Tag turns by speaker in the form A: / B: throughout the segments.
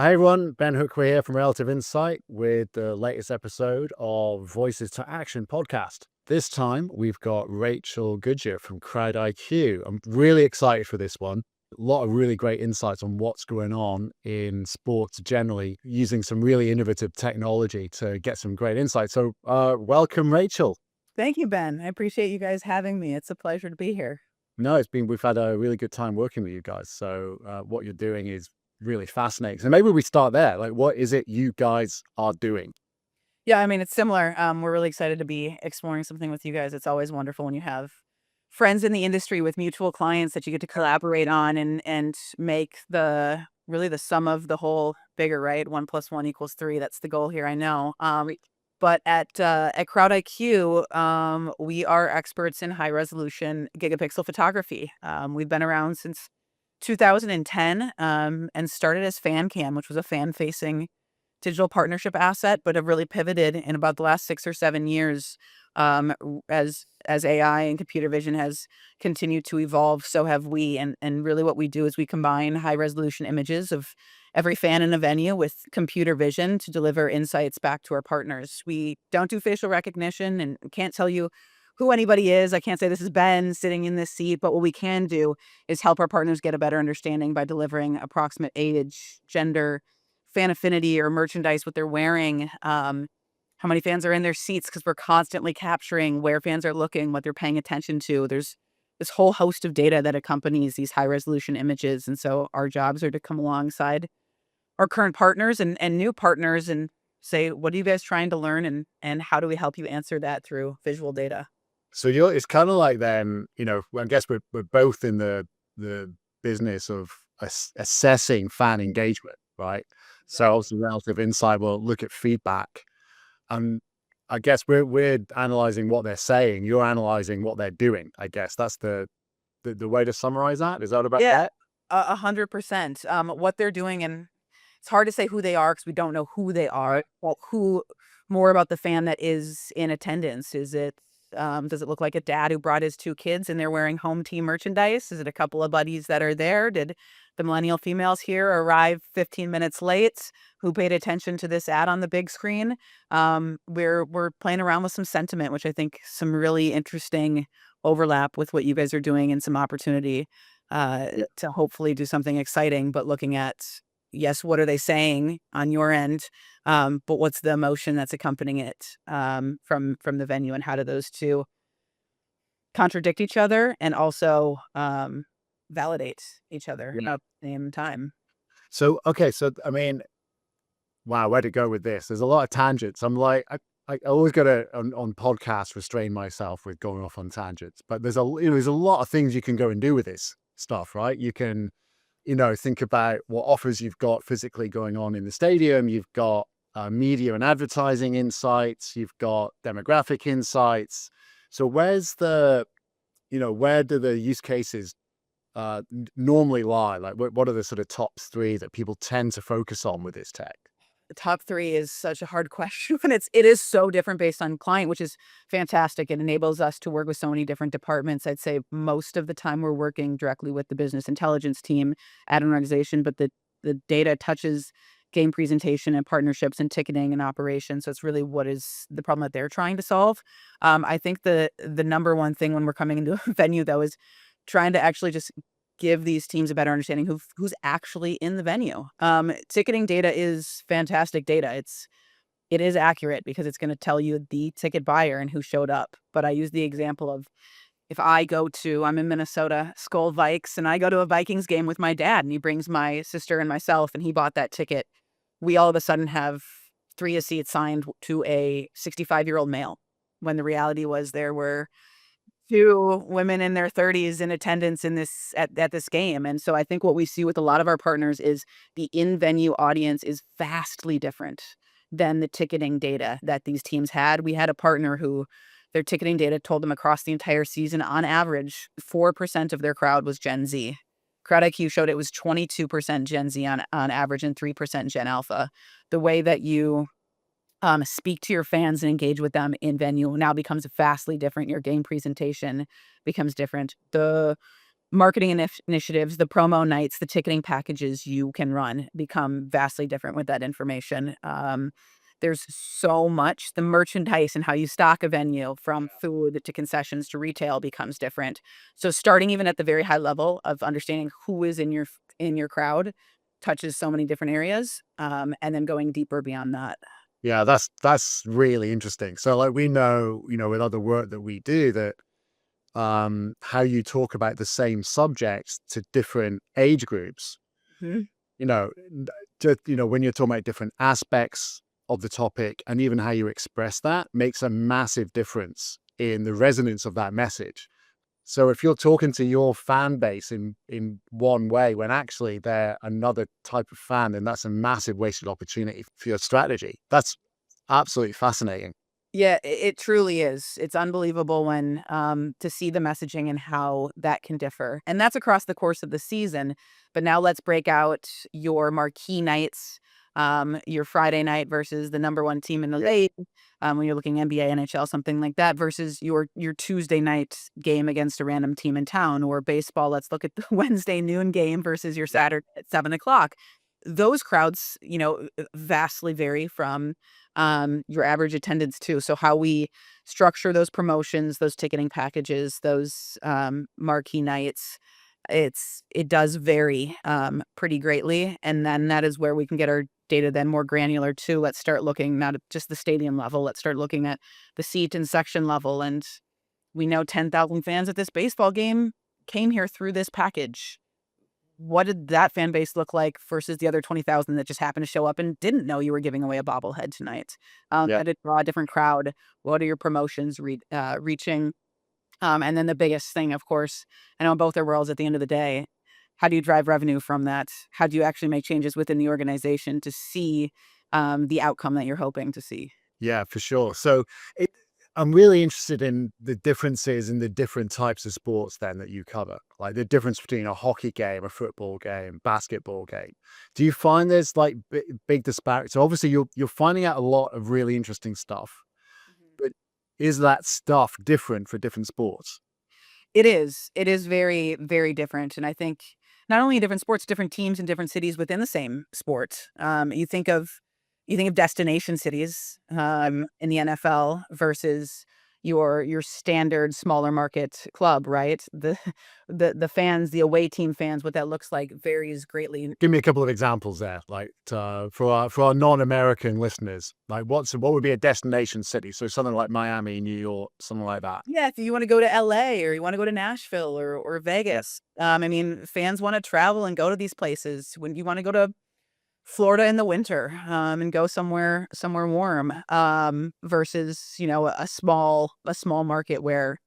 A: Hey everyone, Ben Hookway here from Relative Insight with the latest episode of Voices to Action podcast. This time we've got Rachel Goodger from CrowdIQ. I'm really excited for this one. A lot of really great insights on what's going on in sports generally, using some really innovative technology to get some great insights. So welcome, Rachel.
B: Thank you, Ben. I appreciate you guys having me. It's a pleasure to be here.
A: No, we've had a really good time working with you guys. So what you're doing is really fascinating. So maybe we start there. Like, what is it you guys are doing?
B: Yeah, I mean, it's similar. We're really excited to be exploring something with you guys. It's always wonderful when you have friends in the industry with mutual clients that you get to collaborate on and make the sum of the whole bigger, right? 1 + 1 = 3. That's the goal here, I know. But at CrowdIQ, we are experts in high resolution gigapixel photography. We've been around since 2010, and started as FanCam, which was a fan-facing digital partnership asset, but have really pivoted in about the last 6 or 7 years, as AI and computer vision has continued to evolve, so have we, and really what we do is we combine high-resolution images of every fan in a venue with computer vision to deliver insights back to our partners. We don't do facial recognition and can't tell you who anybody is. I can't say this is Ben sitting in this seat, but what we can do is help our partners get a better understanding by delivering approximate age, gender, fan affinity, or merchandise, what they're wearing, how many fans are in their seats, because we're constantly capturing where fans are looking, what they're paying attention to. There's this whole host of data that accompanies these high resolution images. And so our jobs are to come alongside our current partners and new partners and say, what are you guys trying to learn? And how do we help you answer that through visual data?
A: So it's kind of like then, I guess we're both in the business of assessing fan engagement, right? So
B: Exactly.
A: obviously relative insight will look at feedback, and I guess we're analyzing what they're saying. You're analyzing what they're doing. I guess that's the way to summarize that. Is that about
B: Yeah,
A: that?
B: 100%. What they're doing, and it's hard to say who they are because we don't know who they are. Well, who more about the fan that is in attendance? Does it look like a dad who brought his 2 kids and they're wearing home team merchandise? Is it a couple of buddies that are there? Did the millennial females here arrive 15 minutes late who paid attention to this ad on the big screen? We're playing around with some sentiment, which I think some really interesting overlap with what you guys are doing and some opportunity to hopefully do something exciting, but looking at, yes, what are they saying on your end? But what's the emotion that's accompanying it from the venue, and how do those two contradict each other and also validate each other
A: Yeah.
B: at the same time?
A: So okay, so I mean, wow, where to go with this? There's a lot of tangents. I'm like, I always got to on podcasts restrain myself with going off on tangents, but there's a lot of things you can go and do with this stuff, right? You can, think about what offers you've got physically going on in the stadium. You've got media and advertising insights. You've got demographic insights. So where do the use cases normally lie? Like, what are the sort of top three that people tend to focus on with this tech?
B: The top 3 is such a hard question when it is so different based on client, which is fantastic. It enables us to work with so many different departments. I'd say most of the time we're working directly with the business intelligence team at an organization, but the data touches game presentation and partnerships and ticketing and operations. So it's really what is the problem that they're trying to solve. I think the number one thing when we're coming into a venue, though, is trying to actually just give these teams a better understanding who's actually in the venue. Ticketing data is fantastic data. It is accurate because it's going to tell you the ticket buyer and who showed up. But I use the example of, if I'm in Minnesota, Skull Vikes, and I go to a Vikings game with my dad, and he brings my sister and myself, and he bought that ticket. We all of a sudden have 3 seats signed to a 65-year-old male, when the reality was there were 2 women in their 30s in attendance at this game. And so I think what we see with a lot of our partners is the in-venue audience is vastly different than the ticketing data that these teams had. We had a partner who their ticketing data told them across the entire season, on average, 4% of their crowd was Gen Z. CrowdIQ showed it was 22% Gen Z on average and 3% Gen Alpha. The way that you speak to your fans and engage with them in venue now becomes vastly different. Your game presentation becomes different. The marketing initiatives, the promo nights, the ticketing packages you can run become vastly different with that information. There's so much. The merchandise and how you stock a venue, from food to concessions to retail, becomes different. So starting even at the very high level of understanding who is in your crowd touches so many different areas, and then going deeper beyond that.
A: Yeah, that's really interesting. So like we know, with other work that we do that how you talk about the same subjects to different age groups,
B: Mhm.
A: you know, just, when you're talking about different aspects of the topic and even how you express that makes a massive difference in the resonance of that message. So if you're talking to your fan base in one way when actually they're another type of fan, then that's a massive wasted opportunity for your strategy. That's absolutely fascinating.
B: Yeah, it truly is. It's unbelievable when to see the messaging and how that can differ. And that's across the course of the season. But now let's break out your marquee nights, your Friday night versus the number one team in the league, when you're looking NBA, NHL, something like that, versus your Tuesday night game against a random team in town, or baseball. Let's look at the Wednesday noon game versus your Saturday at 7 o'clock. Those crowds, vastly vary from your average attendance too. So how we structure those promotions, those ticketing packages, those marquee nights, it does vary pretty greatly. And then that is where we can get our data then more granular too. Let's start looking not at just the stadium level. Let's start looking at the seat and section level. And we know 10,000 fans at this baseball game came here through this package. What did that fan base look like versus the other 20,000 that just happened to show up and didn't know you were giving away a bobblehead tonight?
A: Yeah.
B: How to draw a different crowd? What are your promotions reaching? And then the biggest thing, of course, I know both are worlds at the end of the day. How do you drive revenue from that? How do you actually make changes within the organization to see the outcome that you're hoping to see?
A: Yeah, for sure. So it, I'm really interested in the differences in the different types of sports then that you cover, like the difference between a hockey game, a football game, basketball game. Do you find there's like big disparities? So obviously you're finding out a lot of really interesting stuff, but is that stuff different for different sports?
B: It is. It is very, very different, and I think not only in different sports, different teams in different cities within the same sport. You think of destination cities in the NFL versus your standard smaller market club, right? The fans, the away team fans, what that looks like varies greatly.
A: Give me a couple of examples there, like for our non-American listeners, like what would be a destination city? So something like Miami, New York, something like that.
B: Yeah, if you want to go to LA or you want to go to Nashville or
A: Yeah.
B: Vegas, I mean, fans want to travel and go to these places. When you want to go to Florida in the winter, and go somewhere warm, versus, a small market where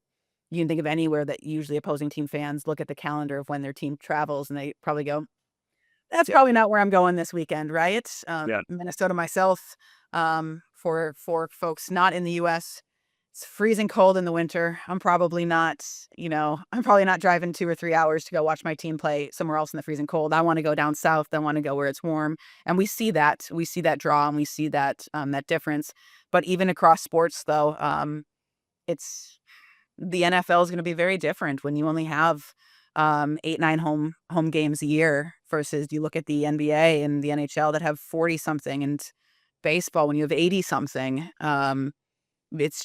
B: you can think of anywhere that usually opposing team fans look at the calendar of when their team travels and they probably go, "That's
A: Yeah.
B: probably not where I'm going this weekend," right?
A: Yeah.
B: Minnesota myself, for folks not in the US, it's freezing cold in the winter. I'm probably not driving 2 or 3 hours to go watch my team play somewhere else in the freezing cold. I wanna go down south. I wanna go where it's warm, and we see that. We see that draw, and we see that difference. But even across sports, though, it's the NFL is gonna be very different when you only have, 8, 9 home games a year versus you look at the NBA and the NHL that have 40 something, and baseball when you have 80 something. It's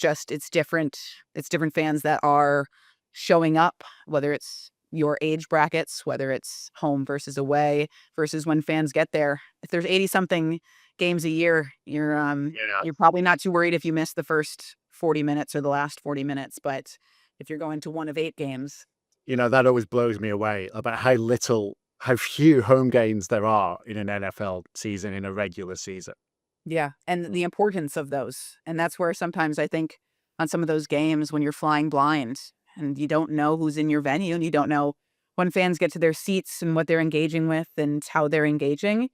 B: different fans that are showing up, whether it's your age brackets, whether it's home versus away, versus when fans get there. If there's 80 something games a year,
A: Yeah.
B: you're probably not too worried if you miss the first 40 minutes or the last 40 minutes, but if you're going to one of 8 games.
A: That always blows me away about how few home games there are in an NFL season, in a regular season.
B: Yeah, and the importance of those, and that's where sometimes I think on some of those games when you're flying blind and you don't know who's in your venue and you don't know when fans get to their seats and what they're engaging with and how they're engaging,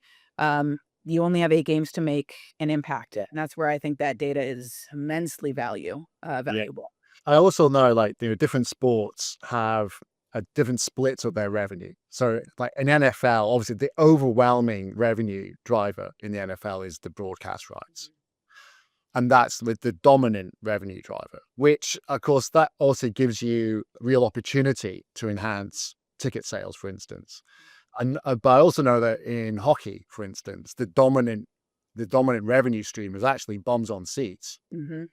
B: you only have 8 games to make an impact, and that's where I think that data is immensely
A: Yeah.
B: valuable.
A: I also know, like, different sports have a different splits of their revenue. So, like in NFL, obviously the overwhelming revenue driver in the NFL is the broadcast rights. And that's with the dominant revenue driver, which of course that also gives you real opportunity to enhance ticket sales, for instance. And but I also know that in hockey, for instance, the dominant revenue stream is actually bums on seats.
B: Hmm.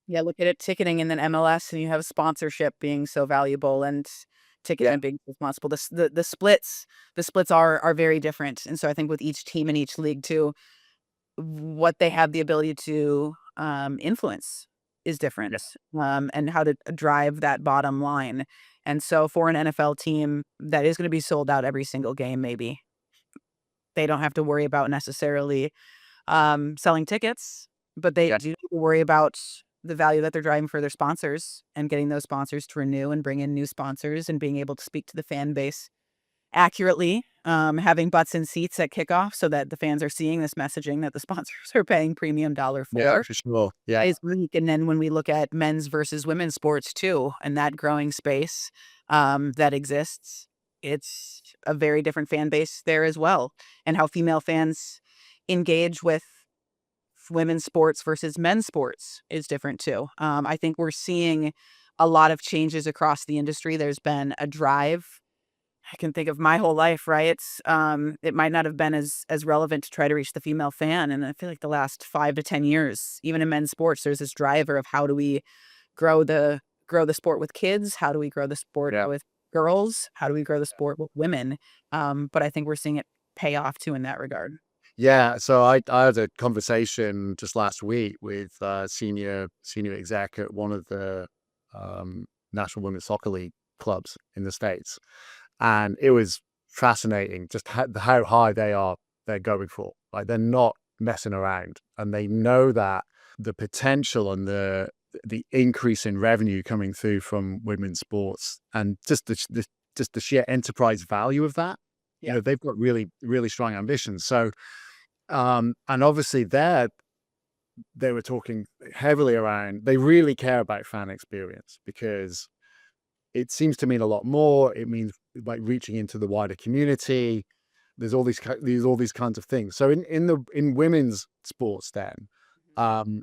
B: Yeah, look at it, ticketing and then MLS, and you have sponsorship being so valuable and
A: Yeah,
B: ticketing being responsible. The splits are very different, and so I think with each team in each league too, what they have the ability to influence is
A: yeah,
B: different, and how to drive that bottom line. And so for an NFL team that is going to be sold out every single game, maybe they don't have to worry about necessarily selling tickets, but they
A: yeah,
B: do need to worry about the value that they're driving for their sponsors and getting those sponsors to renew and bring in new sponsors and being able to speak to the fan base accurately, having butts in seats at kickoff so that the fans are seeing this messaging that the sponsors are paying premium dollar
A: yeah,
B: for
A: for sure. Yeah,
B: is unique. And then when we look at men's versus women's sports too, and that growing space that exists, it's a very different fan base there as well. And how female fans engage with women's sports versus men's sports is different too. I think we're seeing a lot of changes across the industry. There's been a drive. I can think of my whole life, right? It might not have been as relevant to try to reach the female fan. And I feel like the last 5 to 10 years, even in men's sports, there's this driver of how do we grow the sport with kids? How do we grow the sport
A: yeah.
B: with girls? How do we grow the sport with women? But I think we're seeing it pay off too in that regard.
A: Yeah, so I had a conversation just last week with senior exec at one of the National Women's Soccer League clubs in the States, and it was fascinating just how high they're going for. Like they're not messing around, and they know that the potential and the increase in revenue coming through from women's sports and just the sheer enterprise value of that.
B: Yeah.
A: They've got really really strong ambitions. So and obviously they were talking heavily around, they really care about fan experience because it seems to mean a lot more. It means like reaching into the wider community. There's all these kinds of things. So in women's sports then, um,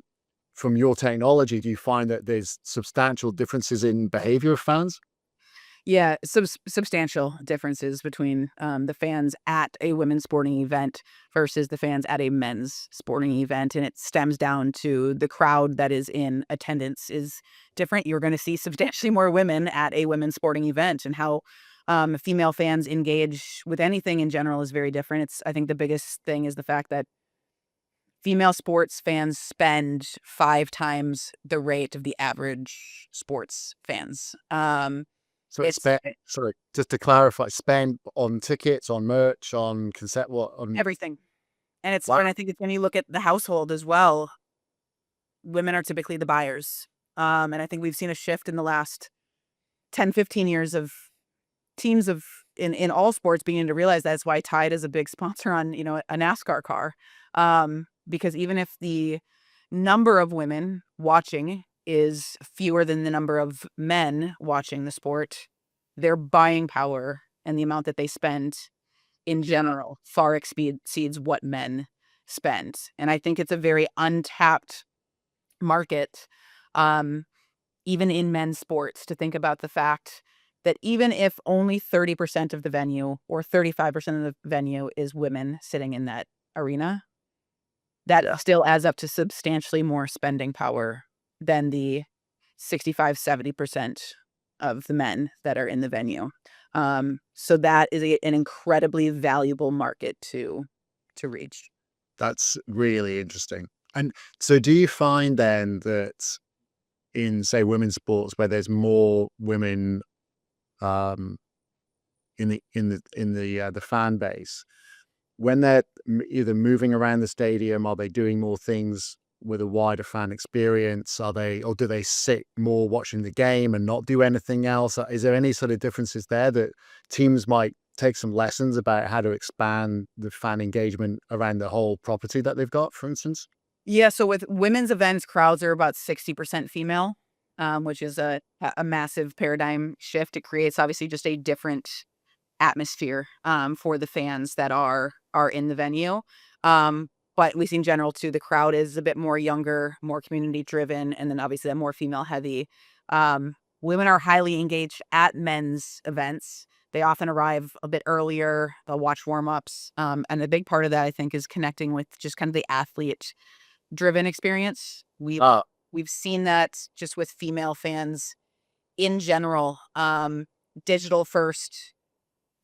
A: from your technology, do you find that there's substantial differences in behavior of fans?
B: Yeah, substantial differences between the fans at a women's sporting event versus the fans at a men's sporting event. And it stems down to the crowd that is in attendance is different. You're going to see substantially more women at a women's sporting event, and how female fans engage with anything in general is very different. I think the biggest thing is the fact that female sports fans spend 5 times the rate of the average sports fans.
A: So it's
B: It's
A: spent, sorry, just to clarify, spend on tickets, on merch, on concept, what on?
B: everything. And
A: Wow.
B: I think it's when you look at the household as well, women are typically the buyers. And I think we've seen a shift in the last 10, 15 years of teams of in all sports beginning to realize that's why Tide is a big sponsor on, a NASCAR car. Because even if the number of women watching is fewer than the number of men watching the sport, their buying power and the amount that they spend in general far exceeds what men spend. And I think it's a very untapped market, um, even in men's sports, to think about the fact that even if only 30% of the venue or 35% of the venue is women sitting in that arena, that
A: Yeah.
B: still adds up to substantially more spending power than the 65-70% of the men that are in the venue. So that is an incredibly valuable market to reach.
A: That's really interesting. And so do you find then that in, say, women's sports where there's more women, um, in the fan base, when they're either moving around the stadium, are they doing more things with a wider fan experience? Or do they sit more watching the game and not do anything else? Is there any sort of differences there that teams might take some lessons about how to expand the fan engagement around the whole property that they've got, for instance?
B: Yeah, so with women's events, crowds are about 60% female, which is a massive paradigm shift. It creates obviously just a different atmosphere for the fans that are in the venue. But we see in general too, the crowd is a bit more younger, more community driven, and then obviously that more female heavy. Women are highly engaged at men's events. They often arrive a bit earlier. They'll watch warm-ups. And a big part of that, I think, is connecting with just kind of the athlete-driven experience.
A: Uh,
B: We've seen that just with female fans in general. Digital first,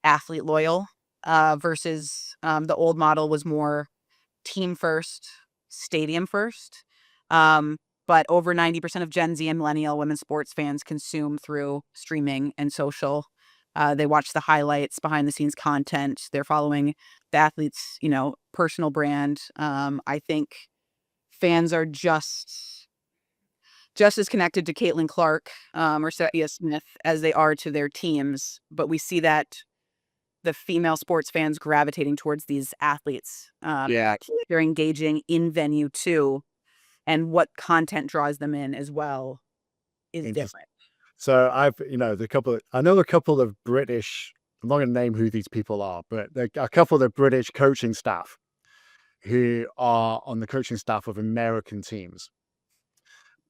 B: athlete loyal, versus the old model was more team first, stadium first. Um, but over 90% of Gen Z and millennial women's sports fans consume through streaming and social. They watch the highlights, behind the scenes content. They're following the athlete's, personal brand. I think fans are just as connected to Caitlin Clark, or Sadia Smith as they are to their teams. But we see that the female sports fans gravitating towards these athletes.
A: yeah.
B: They're engaging in venue too, and what content draws them in as well is different.
A: So I know a couple of British, I'm not going to name who these people are, but there are a couple of British coaching staff who are on the coaching staff of American teams.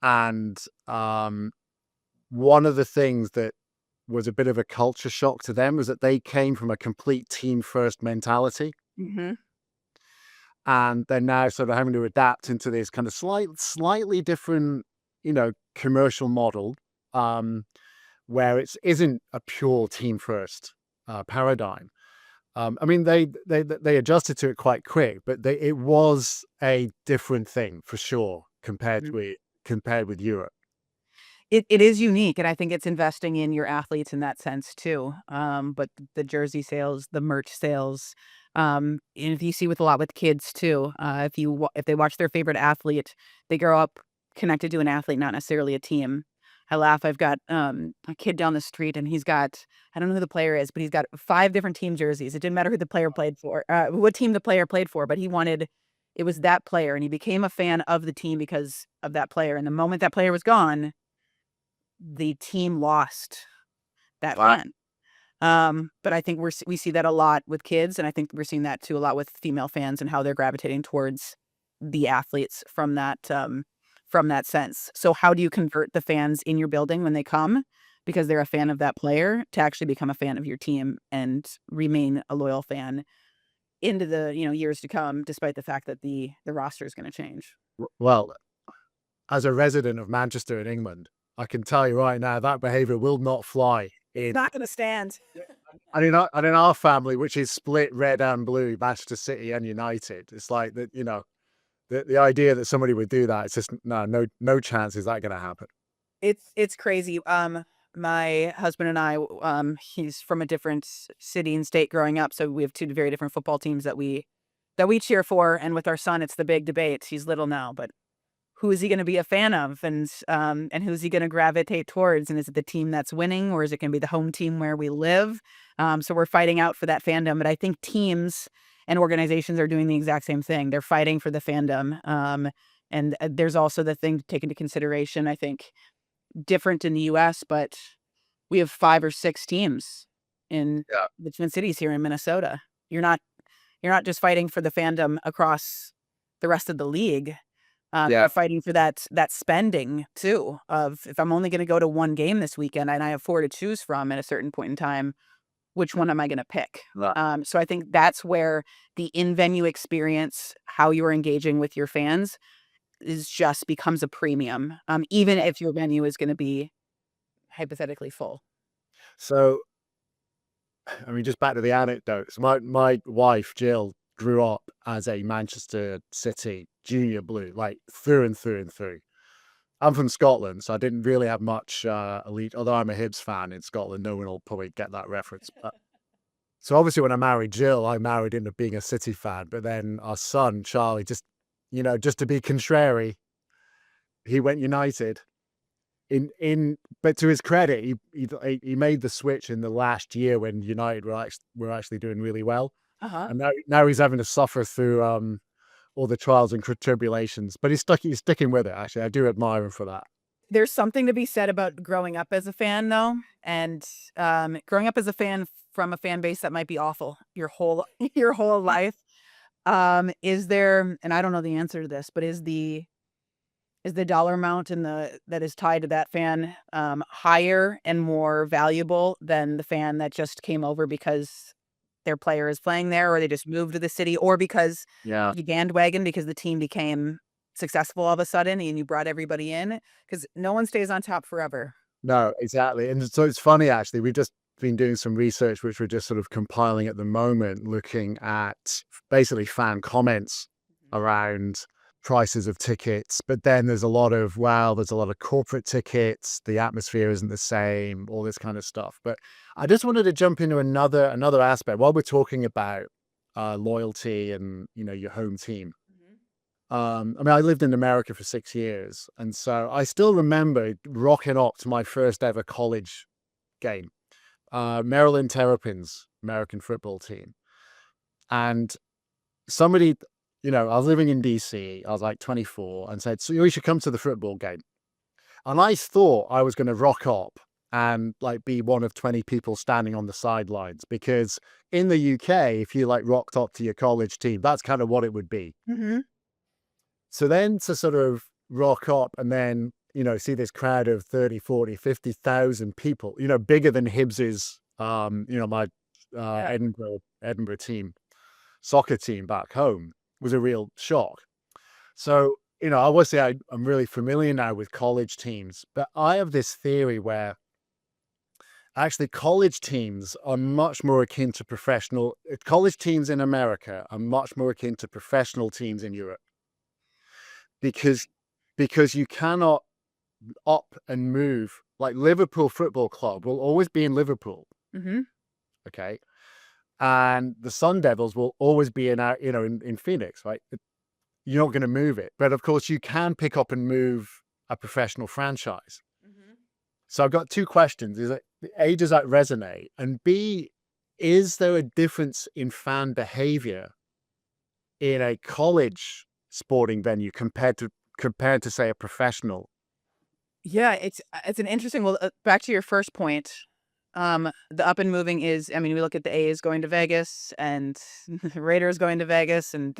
A: And one of the things that was a bit of a culture shock to them was that they came from a complete team first mentality.
B: Hmm.
A: And they're now sort of having to adapt into this kind of slightly different, commercial model, where it isn't a pure team first paradigm. I mean, they adjusted to it quite quick, but it was a different thing for sure compared with Europe.
B: It is unique, and I think it's investing in your athletes in that sense too. But the jersey sales, the merch sales, and if you see with a lot with kids too, if they watch their favorite athlete, they grow up connected to an athlete, not necessarily a team. I laugh. I've got a kid down the street, and he's got, I don't know who the player is, but he's got 5 different team jerseys. It didn't matter who the player played for, what team the player played for, but it was that player, and he became a fan of the team because of that player. And the moment that player was gone, the team lost that
A: Wow.
B: fan. But I think we see that a lot with kids, and I think we're seeing that too a lot with female fans and how they're gravitating towards the athletes from that sense. So how do you convert the fans in your building when they come because they're a fan of that player to actually become a fan of your team and remain a loyal fan into the years to come, despite the fact that the roster is going to change?
A: Well, as a resident of Manchester in England, I can tell you right now that behavior will not fly in.
B: Not going to stand.
A: And in our family, which is split red and blue, Manchester City and United, it's like that. The idea that somebody would do that, it's just no chance is that going to happen.
B: It's crazy. My husband and I, he's from a different city and state growing up, so we have 2 very different football teams that we cheer for. And with our son, it's the big debate. He's little now, but who is he going to be a fan of, and who's he going to gravitate towards? And is it the team that's winning, or is it going to be the home team where we live? So we're fighting out for that fandom. But I think teams and organizations are doing the exact same thing. They're fighting for the fandom. And there's also the thing to take into consideration, I think, different in the US, but we have 5 or 6 teams in
A: Yeah.
B: the Twin Cities here in Minnesota. You're not just fighting for the fandom across the rest of the league.
A: Yeah.
B: You're fighting for that spending too, of if I'm only going to go to one game this weekend and I have 4 to choose from at a certain point in time, which one am I going to pick?
A: Right.
B: So I think that's where the in-venue experience, how you're engaging with your fans, becomes a premium, even if your venue is going to be hypothetically full.
A: So, I mean, just back to the anecdotes. My wife Jill grew up as a Manchester City junior blue, like through and through and through. I'm from Scotland, so I didn't really have much elite. Although I'm a Hibs fan in Scotland, no one will probably get that reference. But, so obviously, when I married Jill, I married into being a City fan. But then our son Charlie, just to be contrary, he went United. But to his credit, he made the switch in the last year when United were actually doing really well,
B: Uh-huh.
A: and now he's having to suffer through all the trials and tribulations. But he's sticking with it. Actually, I do admire him for that.
B: There's something to be said about growing up as a fan, though, and growing up as a fan from a fan base that might be awful your whole your whole life. Is there, and I don't know the answer to this, but Is the dollar amount in that is tied to that fan, higher and more valuable than the fan that just came over because their player is playing there, or they just moved to the city, or because
A: Yeah.
B: you bandwagon because the team became successful all of a sudden and you brought everybody in? Because no one stays on top forever.
A: No, exactly. And so it's funny, actually. We've just been doing some research, which we're just sort of compiling at the moment, looking at basically fan comments around prices of tickets. But then there's a lot of, wow, there's a lot of corporate tickets. The atmosphere isn't the same, all this kind of stuff. But I just wanted to jump into another aspect while we're talking about loyalty and, your home team.
B: Mhm.
A: I mean, I lived in America for 6 years, and so I still remember rocking up to my first ever college game, Maryland Terrapins, American football team. And somebody, I was living in DC, I was like 24, and said, so you should come to the football game. And I thought I was going to rock up and like be one of 20 people standing on the sidelines, because in the UK, if you like rocked up to your college team, that's kind of what it would be.
B: Mhm.
A: So then to sort of rock up and then, see this crowd of 30, 40, 50,000 people, bigger than Hibbs's, my
B: Yeah.
A: Edinburgh team, soccer team back home, was a real shock. So, obviously I'm really familiar now with college teams, but I have this theory where actually college teams are much more akin to college teams in America are much more akin to professional teams in Europe, because you cannot up and move. Like Liverpool Football Club will always be in Liverpool,
B: Mhm.
A: okay, and the Sun Devils will always be in Phoenix, right? You're not going to move it, but of course you can pick up and move a professional franchise.
B: Mhm.
A: So I've got two questions: is it A, does that resonate, and B, is there a difference in fan behavior in a college sporting venue compared to say a professional?
B: Yeah, it's an interesting back to your first point, the up and moving is, I mean, we look at the A's going to Vegas and the Raiders going to Vegas and,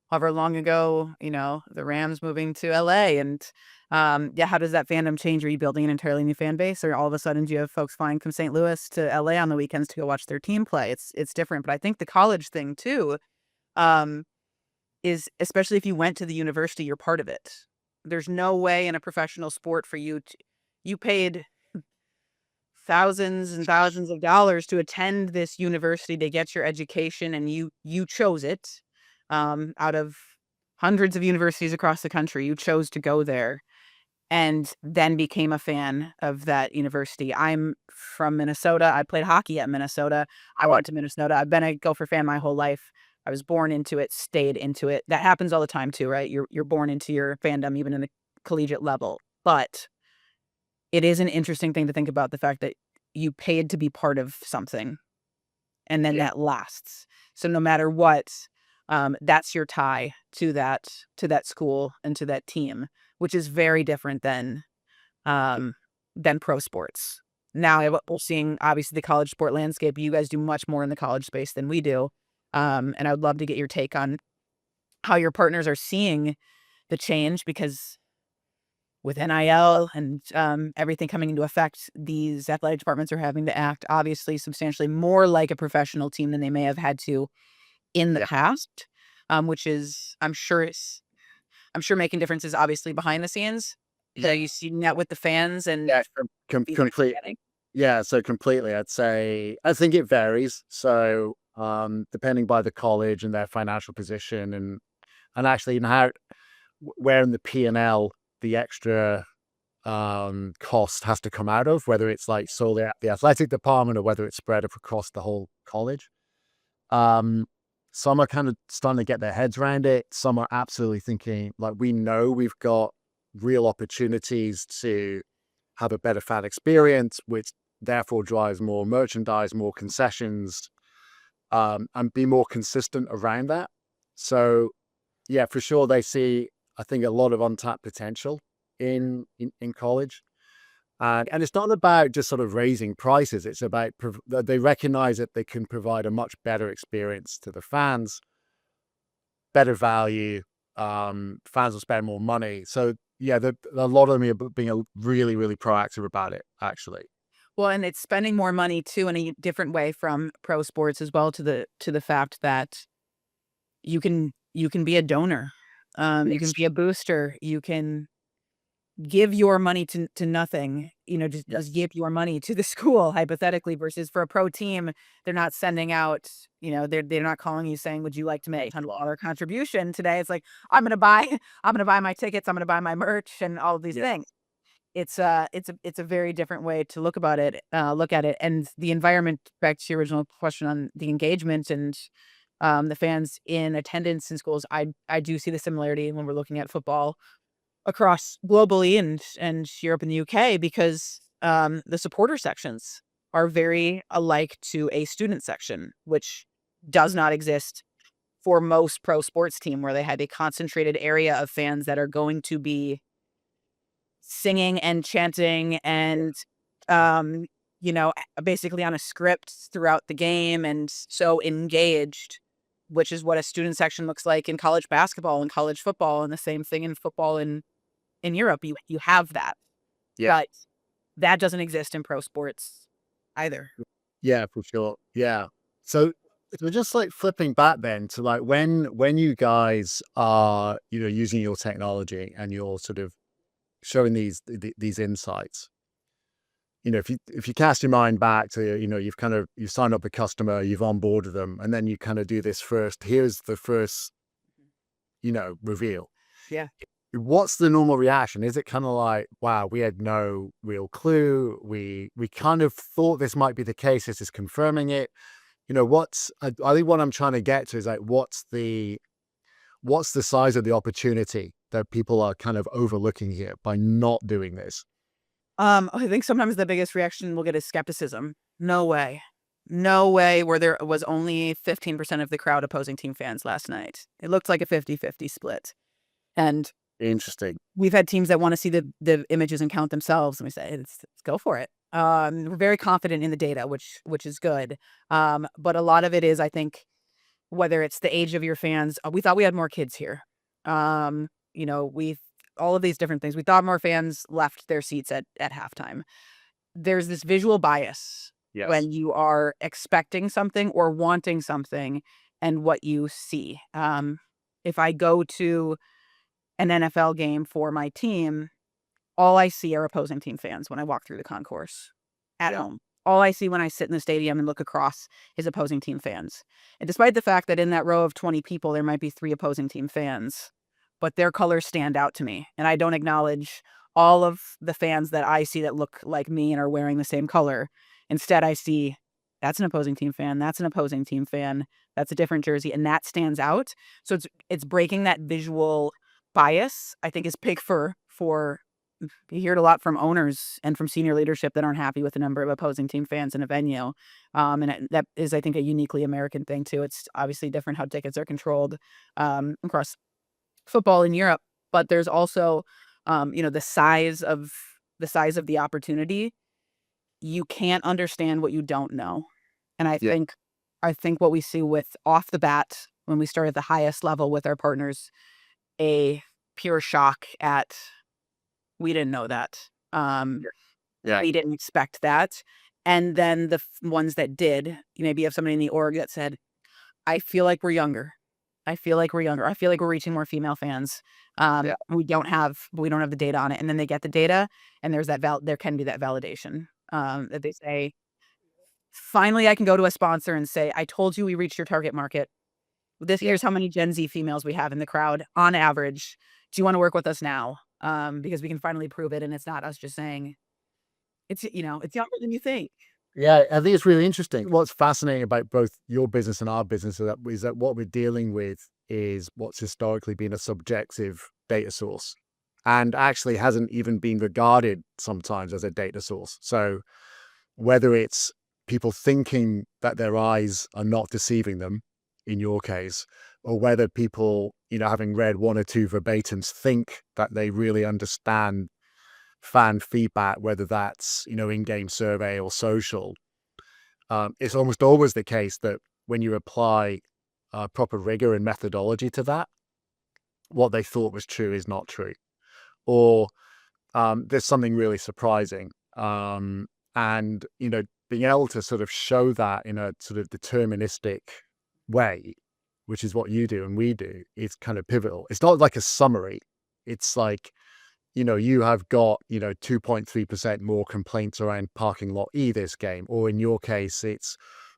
B: however long ago, the Rams moving to LA and, yeah, how does that fandom change? Are you building an entirely new fan base, or all of a sudden do you have folks flying from St. Louis to LA on the weekends to go watch their team play? It's different, but I think the college thing too, um, is especially if you went to the university, you're part of it. There's no way in a professional sport for you paid thousands and thousands of dollars to attend this university to get your education, and you chose it, out of hundreds of universities across the country. You chose to go there and then became a fan of that university. I'm from Minnesota. I played hockey at Minnesota. I went to Minnesota. I've been a Gopher fan my whole life. I was born into it, stayed into it. That happens all the time too, right? You're born into your fandom even in the collegiate level. But it is an interesting thing to think about, the fact that you paid to be part of something and then that lasts. So no matter what, that's your tie to that school and to that team, which is very different than pro sports. Now, we're seeing obviously the college sport landscape. You guys do much more in the college space than we do, and I would love to get your take on how your partners are seeing the change, because with NIL and, everything coming into effect, these athletic departments are having to act obviously substantially more like a professional team than they may have had to in the
A: Yeah.
B: past, which is, I'm sure making differences obviously behind the scenes. So you seeing that with the fans and
A: Yeah,
B: feedback you're
A: complete.
B: getting?
A: Yeah, so completely. I think it varies. So, depending by the college and their financial position, and actually, how where in the P&L the extra cost has to come out of, whether it's like solely at the athletic department or whether it's spread across the whole college. Um, some are kind of starting to get their heads around it. Some are absolutely thinking, like, we know we've got real opportunities to have a better fan experience, which therefore drives more merchandise, more concessions, and be more consistent around that. So, yeah, for sure, they see, I think, a lot of untapped potential in college. And it's not about just sort of raising prices. It's about that they recognize that they can provide a much better experience to the fans, better value. Fans will spend more money. So yeah, a lot of them are being really, really proactive about it, actually.
B: Well, and it's spending more money too in a different way from pro sports as well, to the fact that you can be a donor, you can
A: Yes.
B: be a booster, you can give your money to nothing, just
A: Yes.
B: give your money to the school hypothetically, versus for a pro team, they're not sending out, they're not calling you saying, "Would you like to make $100 contribution today?" It's like, I'm gonna buy my tickets, I'm gonna buy my merch and all of these
A: Yeah.
B: things. It's a very different way to look at it, and the environment, back to your original question on the engagement and, the fans in attendance in schools, I do see the similarity when we're looking at football across globally and Europe and the UK, because, the supporter sections are very alike to a student section, which does not exist for most pro sports team, where they have a concentrated area of fans that are going to be singing and chanting and, um, basically on a script throughout the game and so engaged, which is what a student section looks like in college basketball and college football, and the same thing in football in Europe. You have that,
A: Yeah.
B: but that doesn't exist in pro sports either.
A: Yeah, for sure. Yeah. So we're just like flipping back then to like when you guys are, using your technology and you're sort of showing these insights. If you cast your mind back to, you've signed up the customer, you've onboarded them, and then you kind of do this first. Here's the first, reveal.
B: Yeah.
A: What's the normal reaction? Is it kind of like, wow, we had no real clue. We kind of thought this might be the case. This is confirming it. I think what I'm trying to get to is like, what's the size of the opportunity that people are kind of overlooking here by not doing this?
B: I think sometimes the biggest reaction we'll get is skepticism. No way. No way, where there was only 15% of the crowd opposing team fans last night. It looked like a 50-50 split. And
A: Interesting.
B: we've had teams that wanna see the images and count themselves, and we say, Let's go for it." We're very confident in the data, which is good. But a lot of it is, I think, whether it's the age of your fans. We thought we had more kids here. We all of these different things. We thought more fans left their seats at halftime. There's this visual bias
A: Yes.
B: when you are expecting something or wanting something and what you see. If I go to an NFL game for my team, all I see are opposing team fans when I walk through the concourse at
A: Yeah.
B: home. All I see when I sit in the stadium and look across is opposing team fans. And despite the fact that in that row of 20 people, there might be 3 opposing team fans, but their colors stand out to me. And I don't acknowledge all of the fans that I see that look like me and are wearing the same color. Instead, I see that's an opposing team fan, that's an opposing team fan, that's a different jersey, and that stands out. So it's breaking that visual bias, I think, is big for you hear it a lot from owners and from senior leadership that aren't happy with the number of opposing team fans in a venue. That is, I think, a uniquely American thing too. It's obviously different how tickets are controlled across football in Europe, but there's also, the size of the opportunity. You can't understand what you don't know, and
A: Yeah.
B: I think what we see with off the bat when we start at the highest level with our partners, a pure shock at, we didn't know that.
A: Yeah. Yeah.
B: We didn't expect that. And then the ones that did, maybe you have somebody in the org that said, I feel like we're younger. I feel like we're younger. I feel like we're reaching more female fans.
A: Yeah.
B: We don't have the data on it. And then they get the data, and there can be that validation, that they say, finally, I can go to a sponsor and say, I told you we reached your target market.
A: Yeah.
B: Here's how many Gen Z females we have in the crowd on average. Do you want to work with us now? Because we can finally prove it, and it's not us just saying it's younger than you think.
A: Yeah, I think it's really interesting. What's fascinating about both your business and our business is that what we're dealing with is what's historically been a subjective data source and actually hasn't even been regarded sometimes as a data source. So whether it's people thinking that their eyes are not deceiving them, in your case, or whether people, having read one or two verbatims, think that they really understand fan feedback, whether that's, in-game survey or social, it's almost always the case that when you apply proper rigor and methodology to that, what they thought was true is not true. or there's something really surprising. And, being able to sort of show that in a sort of deterministic way, which is what you do and we do, is kind of pivotal. It's not like a summary. It's like, you have got, 2.3% more complaints around parking lot E this game. Or in your case, it's,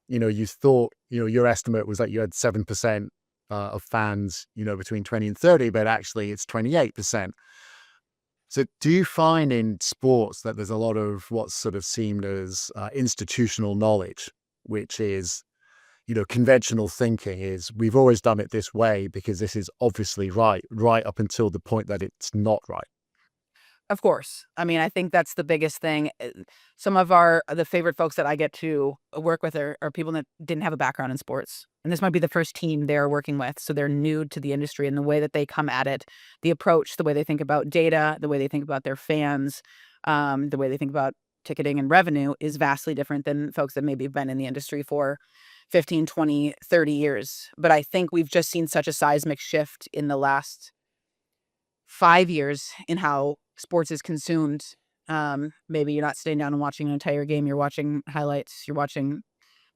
A: you thought, your estimate was that you had 7% of fans, between 20 and 30, but actually it's 28%. So do you find in sports that there's a lot of what's sort of seen as institutional knowledge, which is, conventional thinking is we've always done it this way because this is obviously right up until the point that it's not right.
B: Of course. I mean, I think that's the biggest thing. Some of the favorite folks that I get to work with are people that didn't have a background in sports. And this might be the first team they're working with. So they're new to the industry, and the way that they come at it, the approach, the way they think about data, the way they think about their fans, the way they think about ticketing and revenue is vastly different than folks that maybe have been in the industry for 15, 20, 30 years. But I think we've just seen such a seismic shift in the last 5 years in how sports is consumed. Maybe you're not sitting down and watching an entire game. You're watching highlights. You're watching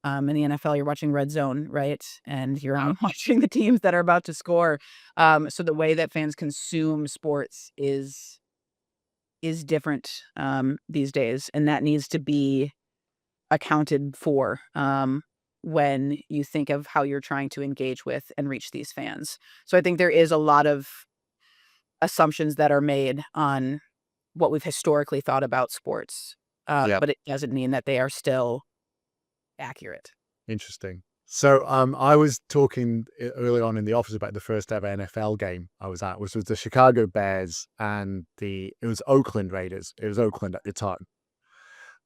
B: in the NFL, you're watching Red Zone, right? And you're watching the teams that are about to score. So the way that fans consume sports is different these days, and that needs to be accounted for when you think of how you're trying to engage with and reach these fans. So I think there is a lot of assumptions that are made on what we've historically thought about sports,
A: Yeah.
B: but it doesn't mean that they are still accurate.
A: Interesting. So I was talking early on in the office about the first ever NFL game I was at, which was the Chicago Bears and it was Oakland Raiders. It was Oakland at the time.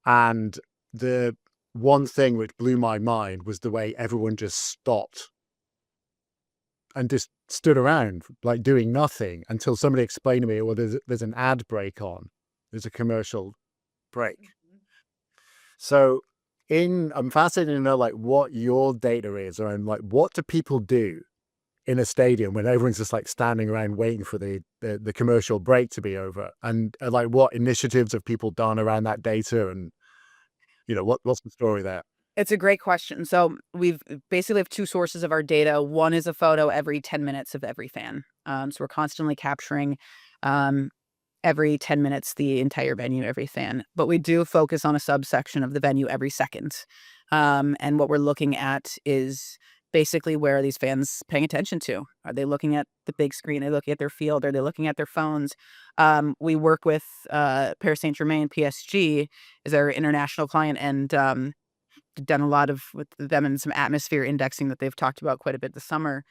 A: And the one thing which blew my mind was the way everyone just stopped and just stood around, like doing nothing until somebody explained to me, well, there's an ad break on. There's a commercial break. So I'm fascinated to know like what your data is around like what do people do in a stadium when everyone's just like standing around waiting for the commercial break to be over, and like what initiatives have people done around that data, and what's the story there?
B: It's a great question. So we've basically have two sources of our data. One is a photo every 10 minutes of every fan. So we're constantly capturing every 10 minutes the entire venue, every fan. But we do focus on a subsection of the venue every second. And what we're looking at is basically where are these fans paying attention to? Are they looking at the big screen? Are they looking at their field? Are they looking at their phones? We work with Paris Saint-Germain, PSG is our international client, and done a lot of with them and some atmosphere indexing that they've talked about quite a bit this summer.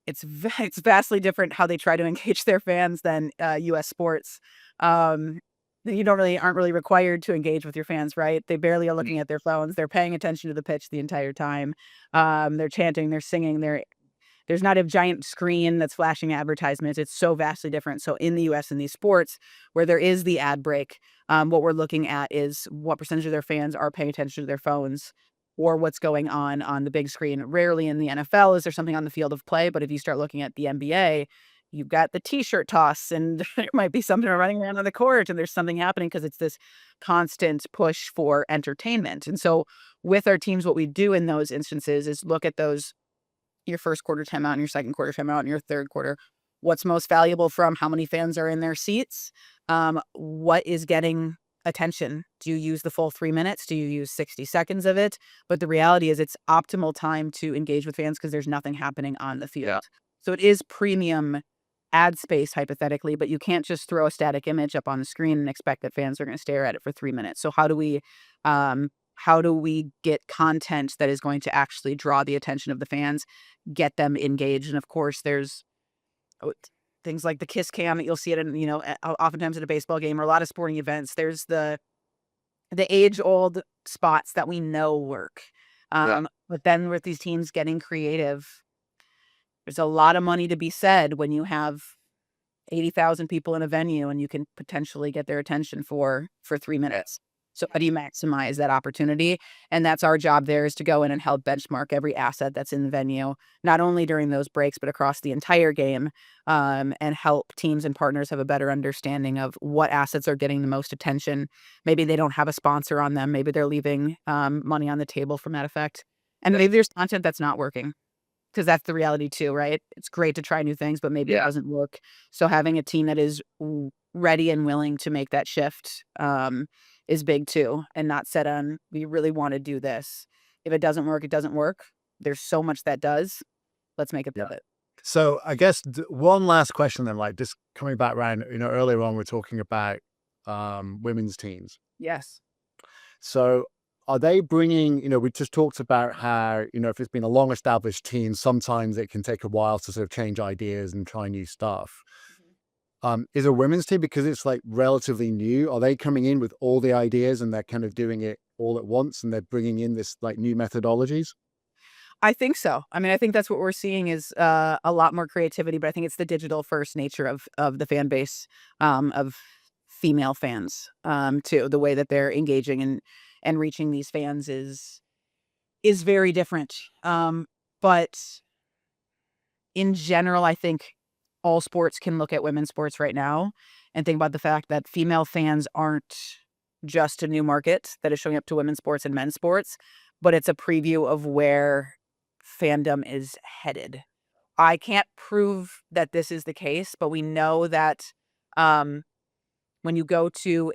B: It's vastly different how they try to engage their fans than U.S. sports. You aren't really required to engage with your fans, right? They barely are looking at their phones. They're paying attention to the pitch the entire time. They're chanting, they're singing, there's not a giant screen that's flashing advertisements. It's so vastly different. So in the US in these sports where there is the ad break, what we're looking at is what percentage of their fans are paying attention to their phones or what's going on the big screen. Rarely in the NFL is there something on the field of play, but if you start looking at the NBA, you've got the t-shirt toss and there might be something running around on the court and there's something happening because it's this constant push for entertainment. And so with our teams, what we do in those instances is look at those your first quarter timeout and your second quarter timeout and your third quarter. What's most valuable from how many fans are in their seats? What is getting attention? Do you use the full 3 minutes? Do you use 60 seconds of it? But the reality is it's optimal time to engage with fans because there's nothing happening on the field. Yeah. So it is premium ad space hypothetically, but you can't just throw a static image up on the screen and expect that fans are going to stare at it for 3 minutes. So how do we get content that is going to actually draw the attention of the fans, get them engaged? And of course, there's things like the kiss cam that you'll see it in, oftentimes at a baseball game or a lot of sporting events. There's the age-old spots that we know work. But then with these teams getting creative, there's a lot of money to be said when you have 80,000 people in a venue and you can potentially get their attention for 3 minutes. So how do you maximize that opportunity? And that's our job there, is to go in and help benchmark every asset that's in the venue, not only during those breaks, but across the entire game, and help teams and partners have a better understanding of what assets are getting the most attention. Maybe they don't have a sponsor on them. Maybe they're leaving money on the table from that effect. And maybe there's content that's not working, because that's the reality too, right? It's great to try new things, but maybe it doesn't work. So having a team that is ready and willing to make that shift is big too, and not set on, we really want to do this. If it doesn't work, it doesn't work. There's so much that does. Let's make a
A: Yeah.
B: pivot.
A: So I guess one last question then, like just coming back around, earlier on we're talking about women's teams.
B: Yes.
A: So are they bringing, we just talked about how, if it's been a long established team, sometimes it can take a while to sort of change ideas and try new stuff. Is a women's team, because it's like relatively new, are they coming in with all the ideas and they're kind of doing it all at once and they're bringing in this like new methodologies?
B: I think so. I mean, I think that's what we're seeing is a lot more creativity, but I think it's the digital first nature of the fan base, of female fans, too. The way that they're engaging and reaching these fans is very different. But in general, I think all sports can look at women's sports right now and think about the fact that female fans aren't just a new market that is showing up to women's sports and men's sports, but it's a preview of where fandom is headed. I can't prove that this is the case, but we know that um, when you go to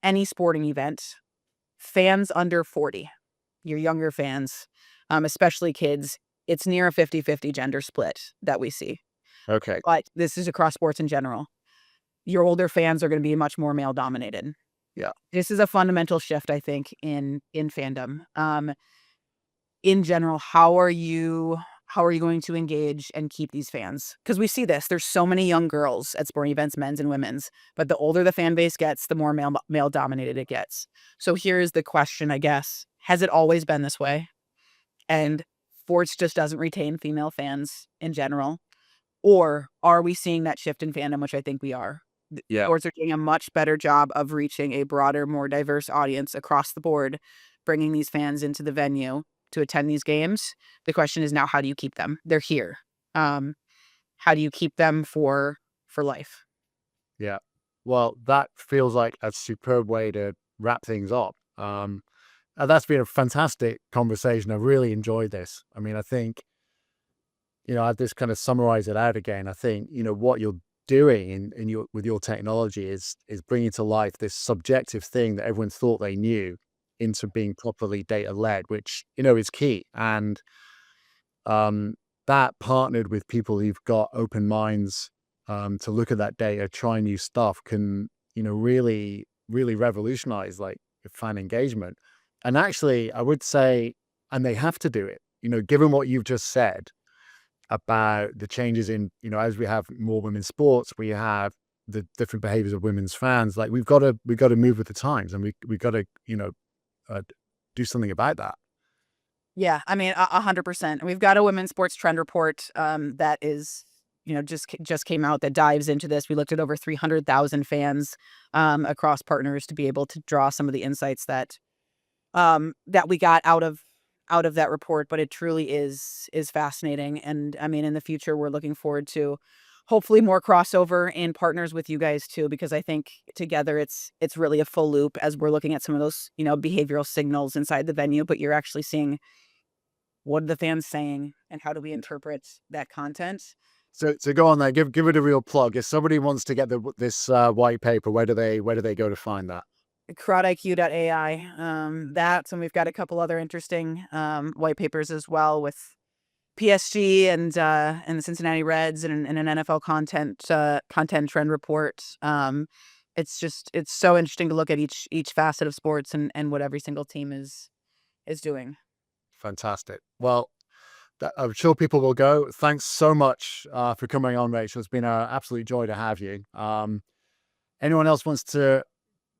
B: any sporting event, fans under 40, your younger fans, especially kids, it's near a 50-50 gender split that we see.
A: Okay.
B: But this is across sports in general. Your older fans are going to be much more male dominated.
A: Yeah.
B: This is a fundamental shift, I think, in fandom. In general, how are you going to engage and keep these fans? Because we see this. There's so many young girls at sporting events, men's and women's, but the older the fan base gets, the more male dominated it gets. So here's the question, I guess. Has it always been this way? And sports just doesn't retain female fans in general? Or are we seeing that shift in fandom, which I think we are?
A: Yeah.
B: Sports are doing a much better job of reaching a broader, more diverse audience across the board, bringing these fans into the venue to attend these games. The question is now, how do you keep them? They're here. How do you keep them for life?
A: Yeah. Well, that feels like a superb way to wrap things up. And that's been a fantastic conversation. I really enjoyed this. I mean, I think, I've just kind of summarize it out again. I think, what you're doing with your technology is bringing to life this subjective thing that everyone thought they knew into being properly data led, which, is key. And that partnered with people who've got open minds to look at that data, try new stuff, can, really, really revolutionize like fan engagement. And actually, I would say, and they have to do it, given what you've just said about the changes in, as we have more women's sports, we have the different behaviors of women's fans. Like we've got to move with the times, and we've got to, do something about that.
B: Yeah, I mean, 100%. We've got a women's sports trend report that is, just came out, that dives into this. We looked at over 300,000 fans across partners to be able to draw some of the insights that we got out of that report. But it truly is fascinating. And I mean, in the future, we're looking forward to hopefully more crossover and partners with you guys too, because I think together it's really a full loop as we're looking at some of those, behavioral signals inside the venue, but you're actually seeing what are the fans saying and how do we interpret that content.
A: So go on there, give it a real plug. If somebody wants to get this white paper, where do they go to find that?
B: CrowdIQ.ai. That's, and we've got a couple other interesting white papers as well with PSG and the Cincinnati Reds and an NFL content trend report. It's so interesting to look at each facet of sports and what every single team is doing.
A: Fantastic. Well, I'm sure people will go. Thanks so much for coming on, Rachel. It's been an absolute joy to have you. Anyone else wants to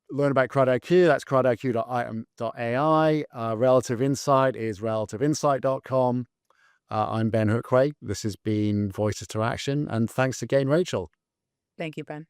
A: learn about CrowdIQ, that's crowdiq.ai. Relative Insight is relativeinsight.com. I'm Ben Hookway. This has been Voices to Action. And thanks again, Rachel.
B: Thank you, Ben.